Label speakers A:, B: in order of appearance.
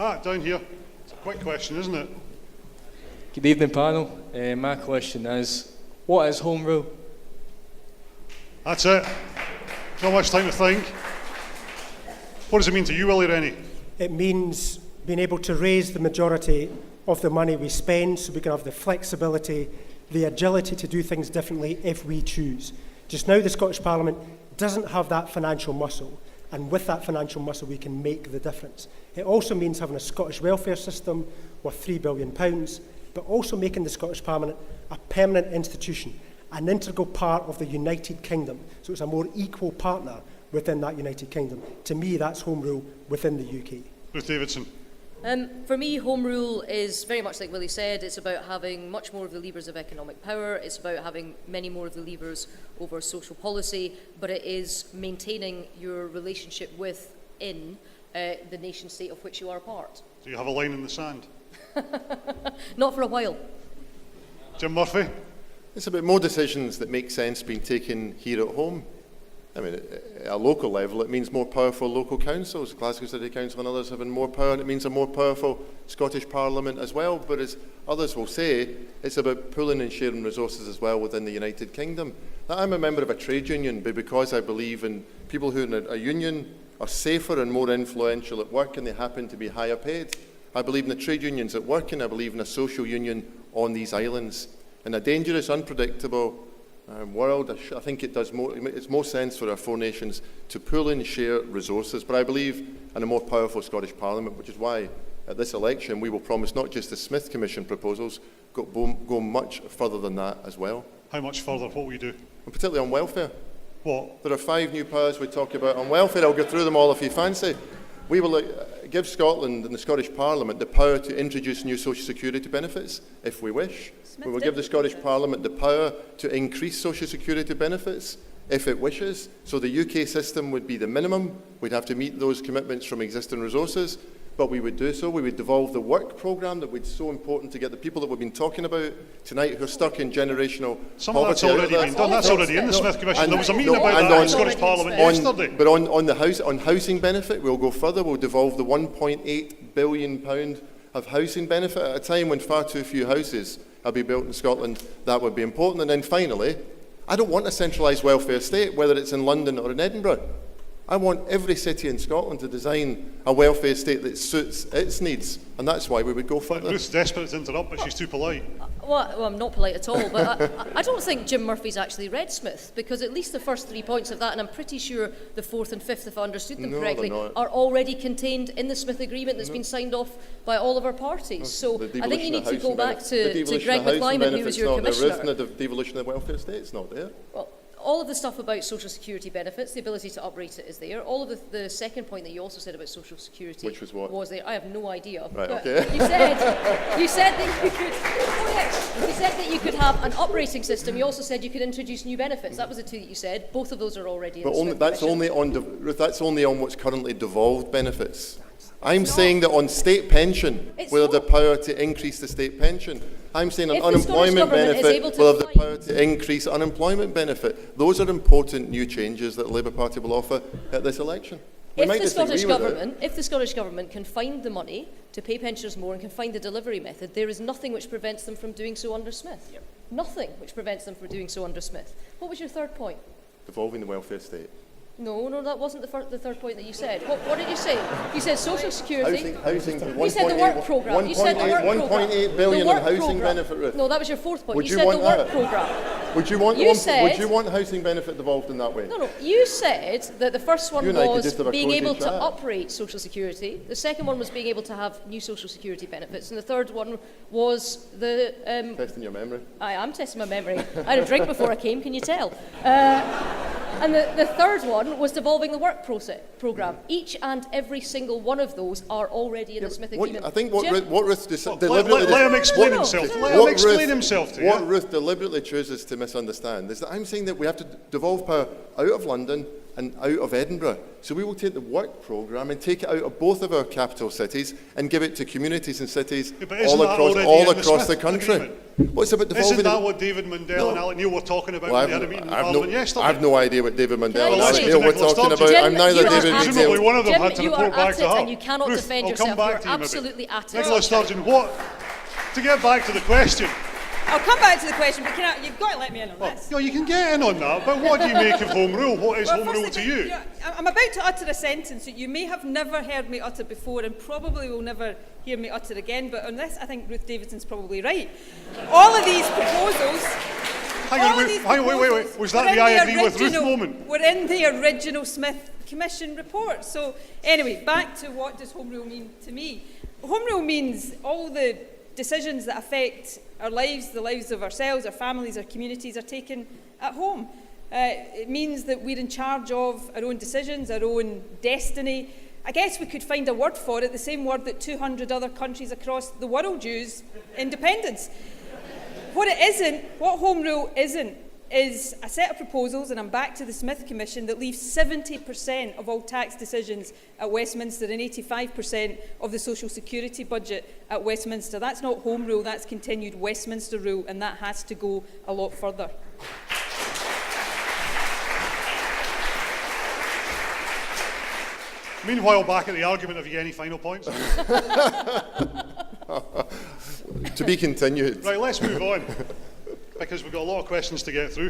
A: Down here. It's a quick question, isn't it?
B: Good evening, panel. My question is, what is Home Rule?
A: That's it. Not much time to think. What does it mean to you, Willie Rennie?
C: It means being able to raise the majority of the money we spend so we can have the flexibility, the agility to do things differently if we choose. Just now the Scottish Parliament doesn't have that financial muscle, and with that financial muscle we can make the difference. It also means having a Scottish welfare system worth £3 billion, but also making the Scottish Parliament a permanent institution, an integral part of the United Kingdom, so it's a more equal partner within that United Kingdom. To me, that's Home Rule within the UK.
A: Ruth Davidson.
D: For me, Home Rule is very much like Willie said. It's about having much more of the levers of economic power. It's about having many more of the levers over social policy, but it is maintaining your relationship within the nation state of which you are a part.
A: Do you have a line in the sand?
D: Not for a while.
A: Jim Murphy.
E: It's about more decisions that make sense being taken here at home. I mean, at a local level, it means more powerful local councils. Glasgow City Council and others having more power, and it means a more powerful Scottish Parliament as well. But as others will say, it's about pooling and sharing resources as well within the United Kingdom. Now, I'm a member of a trade union, but because I believe in people who in a union are safer and more influential at work, and they happen to be higher paid. I believe in the trade unions at work, and I believe in a social union on these islands. In a dangerous, unpredictable world, I think it's more sense for our four nations to pool and share resources. But I believe in a more powerful Scottish Parliament, which is why at this election we will promise not just the Smith Commission proposals, go much further than that as well.
A: How much further? What will you do?
E: And particularly on welfare.
A: What?
E: There are 5 new powers we talk about on welfare. I'll go through them all if you fancy. We will give Scotland and the Scottish Parliament the power to introduce new social security benefits if we wish. We will give the Scottish Parliament the power to increase social security benefits if it wishes. So the UK system would be the minimum. We'd have to meet those commitments from existing resources, but we would do so. We would devolve the work programme that was so important to get the people that we've been talking about tonight who are stuck in generational
A: Some of that's already been done. That's already in the Smith Commission. There was a meeting about that in the Scottish Parliament yesterday.
E: But on housing benefit, we'll go further. We'll devolve the £1.8 billion of housing benefit at a time when far too few houses have been built in Scotland. That would be important. And then finally, I don't want a centralised welfare state, whether it's in London or in Edinburgh. I want every city in Scotland to design a welfare state that suits its needs, and that's why we would go further.
A: Ruth's desperate to interrupt, but she's too polite.
D: Well, I'm not polite at all, but I don't think Jim Murphy's actually read Smith, because at least the first 3 points of that, and I'm pretty sure the 4th and 5th, if I understood them correctly, are already contained in the Smith Agreement that's been signed off by all of our parties. So I think you need to go back to Greg McClyman, who was your commissioner.
E: The devolution of the welfare state is not there.
D: Well, all of the stuff about social security benefits, the ability to uprate it is there. All of the second point that you also said about social security,
E: which was what?
D: Was there. I have no idea.
E: Right,
D: but
E: okay.
D: You said that you could. You said that you could have an uprating system. You also said you could introduce new benefits. That was the two that you said. Both of those are already.
E: But that's only on what's currently devolved benefits. I'm saying that on state pension, we'll have the power to increase the state pension. I'm saying on unemployment benefit, we'll have the power to increase unemployment benefit. Those are important new changes that the Labour Party will offer at this election. If
D: the Scottish Government can find the money to pay pensioners more and can find the delivery method, there is nothing which prevents them from doing so under Smith. Yep. Nothing which prevents them from doing so under Smith. What was your third point?
E: Devolving the welfare state.
D: No, that wasn't the third point that you said. What did you say? You said social security.
E: Housing.
D: You said the work programme. You said the work programme.
E: 1.8 billion of housing benefit, Ruth.
D: No, that was your fourth point.
E: Would
D: you said the work
E: that?
D: programme.
E: Would you want housing benefit devolved in that way?
D: No. You said that the first one was being able to uprate social security. The second one was being able to have new social security benefits, and the third one was the.
E: Testing your memory.
D: I am testing my memory. I had a drink before I came. Can you tell? And the third one was devolving the work programme. Each and every single one of those are already in the Smith Agreement.
E: I think what Ruth
A: deliberately... Let him explain himself. Let him explain himself to you.
E: What Ruth deliberately chooses to misunderstand is that I'm saying that we have to devolve power out of London and out of Edinburgh. So we will take the work programme and take it out of both of our capital cities and give it to communities and cities all across the country.
A: Agreement?
E: What's about devolving?
A: Isn't that what David Mundell and Alec Neil were talking about when they had a meeting in Parliament yesterday?
E: I have no idea what David Mundell
D: Can
E: and
D: I
E: Alec
D: say-
E: Neil were
A: Nicola
E: talking
A: Sturgeon.
E: about. I'm neither
D: you are
E: David
D: absolutely-
A: Presumably
E: Mundell.
A: one of them
D: Jim,
A: had to
D: you
A: report
D: are
A: back
D: at
A: to
D: it
A: her.
D: and you cannot
A: Ruth,
D: defend
A: I'll
D: yourself.
A: come back
D: You're
A: to you, maybe.
D: absolutely at it.
A: Nicola Sturgeon, to get back to the question,
F: I'll come back to the question, but you've got to let me in on this.
A: you can get in on that, but what do you make of Home Rule? What is Home Rule to you?
F: I'm about to utter a sentence that you may have never heard me utter before and probably will never hear me utter again, but on this I think Ruth Davidson's probably right. All of these proposals...
A: Wait. Was that the I agree with Ruth moment?
F: We're in the original Smith Commission report. So anyway, back to what does Home Rule mean to me. Home Rule means all the decisions that affect our lives, the lives of ourselves, our families, our communities are taken at home. It means that we're in charge of our own decisions, our own destiny. I guess we could find a word for it, the same word that 200 other countries across the world use, independence. What Home Rule isn't, is a set of proposals, and I'm back to the Smith Commission, that leaves 70% of all tax decisions at Westminster and 85% of the social security budget at Westminster. That's not Home Rule, that's continued Westminster rule, and that has to go a lot further.
A: Meanwhile, back at the argument, have you any final points?
E: To be continued.
A: Right, let's move on, because we've got a lot of questions to get through.